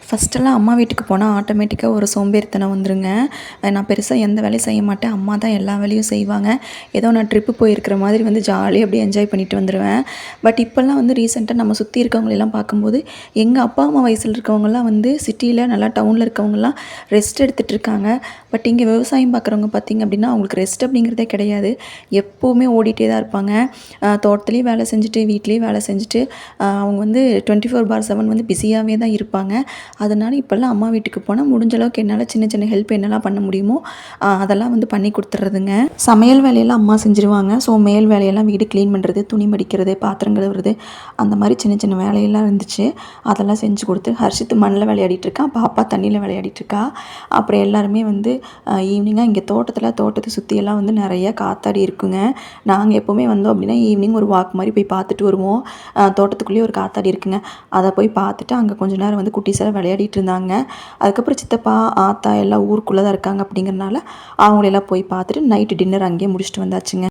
ஃபஸ்ட்டெல்லாம் அம்மா வீட்டுக்கு போனால் ஆட்டோமேட்டிக்காக ஒரு சோம்பேறித்தனம் வந்துருங்க. நான் பெருசாக எந்த வேலையும் செய்ய மாட்டேன். அம்மா தான் எல்லா வேலையும் செய்வாங்க. ஏதோ நான் ட்ரிப்பு போயிருக்கிற மாதிரி வந்து ஜாலியாக அப்படியே என்ஜாய் பண்ணிட்டு வந்துருவேன். பட் இப்போல்லாம் வந்து ரீசெண்டாக நம்ம சுற்றி இருக்கவங்களெல்லாம் பார்க்கும்போது, எங்கள் அப்பா, அம்மா வயசில இருக்கவங்கலாம் வந்து சிட்டியில நல்லா டவுனில் இருக்கவங்கலாம் ரெஸ்ட் எடுத்துகிட்டு இருக்காங்க. பட் இங்கே விவசாயம் பார்க்குறவங்க பார்த்திங்க அப்படின்னா, அவங்களுக்கு ரெஸ்ட் அப்படிங்கிறதே கிடையாது. எப்போவுமே ஓடிட்டே தான் இருப்பாங்க. தோட்டத்துலேயும் வேலை செஞ்சுட்டு, வீட்லேயும் வேலை செஞ்சுட்டு, அவங்க வந்து 24/7 வந்து பிஸியாகவே தான் இருப்பாங்க. அதனால இப்போல்லாம் அம்மா வீட்டுக்கு போனால் முடிஞ்ச அளவுக்கு என்னால் சின்ன சின்ன ஹெல்ப் என்னெல்லாம் பண்ண முடியுமோ அதெல்லாம் வந்து பண்ணி கொடுத்துட்றதுங்க. சமையல் வேலையெல்லாம் அம்மா செஞ்சுருவாங்க. ஸோ மேல் வேலையெல்லாம் வீடு க்ளீன் பண்ணுறது, துணி மடிக்கிறது, பாத்திரம் கழுவுறது, அந்த மாதிரி சின்ன சின்ன வேலையெல்லாம் இருந்துச்சு. அதெல்லாம் செஞ்சு கொடுத்து ஹர்ஷித் மண்ணில் விளையாடிட்டு இருக்கான், பாப்பா தண்ணியில் விளையாடிட்டு இருக்கா. அப்புறம் எல்லாருமே வந்து ஈவினிங்காக இங்கே தோட்டத்தை சுற்றியெல்லாம் வந்து நிறைய காத்தாடி இருக்குங்க. நாங்கள் எப்போவுமே வந்தோம் அப்படின்னா ஈவினிங் ஒரு வாக் மாதிரி போய் பார்த்துட்டு வருவோம். தோட்டத்துக்குள்ளேயே ஒரு காத்தாடி இருக்குங்க. அதை போய் பார்த்துட்டு அங்கே கொஞ்சம் நேரம் வந்து குட்டீஸெல்லாம் விளையாடிட்டு இருந்தாங்க. அதுக்கப்புறம் சித்தப்பா, ஆத்தா எல்லாம் ஊருக்குள்ளே தான் இருக்காங்க அப்படிங்கிறனால அவங்களெல்லாம் போய் பார்த்துட்டு நைட்டு டின்னர் அங்கேயே முடிச்சுட்டு வந்தாச்சுங்க.